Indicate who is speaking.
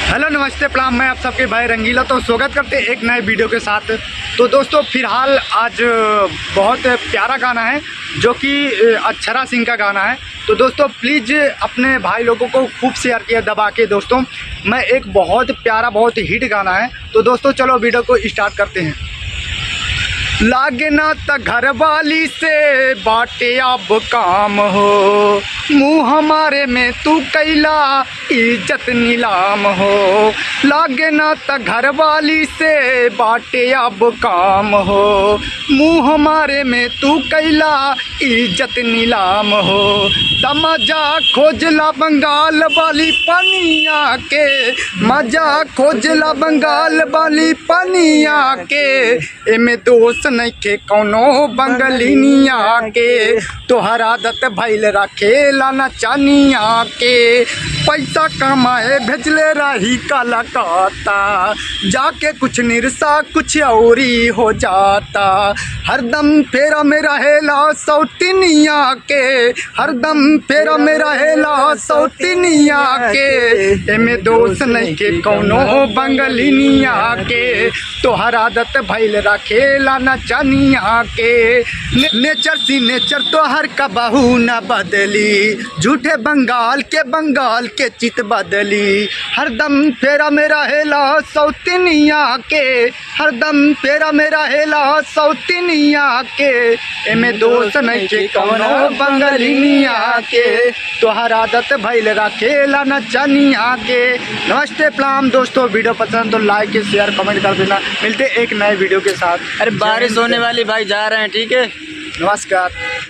Speaker 1: Hello नमस्ते प्रणाम, मैं आप सबके भाई रंगीला। तो स्वागत करते हैं एक नए वीडियो के साथ। तो दोस्तों फिलहाल आज बहुत प्यारा गाना है जो कि अक्षरा सिंह का गाना है। तो दोस्तों प्लीज़ अपने भाई लोगों को खूब शेयर किया दबा के। दोस्तों मैं एक बहुत प्यारा बहुत हिट गाना है। तो दोस्तों चलो वीडियो को स्टार्ट करते हैं। लागे ना त घर वाली से बाटे अब काम हो, मुँह हमारे में तू कैला इज्जत नीलाम हो। लागे ना त घर वाली से बाटे अब काम हो, मुँह हमारे में तू कैला इज्जत नीलाम हो। तमजा खोजला बंगाल वाली पनिया के, मजा खोजला बंगाल वाली पनिया के, एमे दोस्त नइखे कौनो बंगलिनिया के। तोहर आदत भइल रखेला नचनिया के, पैसा कमाए भेजले रही कलकत्ता, जाके कुछ निरसा कुछ औरी हो जाता। हरदम फेरा में रहेला सौतिनिया के, हरदम फेरा में रहेला सौतिनिया के, एमे दोस्त नइखे कौनो बंगलिनिया के। तोहर आदत भइल रखेला नचनिया के। नेचर सी नेचर तोहर कबहू न बदली, झूठे बंगाल के चित बदली। हरदम फेरा में रहेला सौतिनिया के, हरदम फेरा में रहेला सौतिनिया के, एमे दोस्त नइखे कौनो बंगलिनिया के। तोहर आदत भइल रखेला नचनिया के। नमस्ते प्रणाम दोस्तों, वीडियो पसंद तो लाइक शेयर कमेंट कर देना। मिलते एक नए वीडियो के साथ।
Speaker 2: अरे बारिश होने वाली भाई, जा रहे हैं, ठीक है,
Speaker 1: नमस्कार।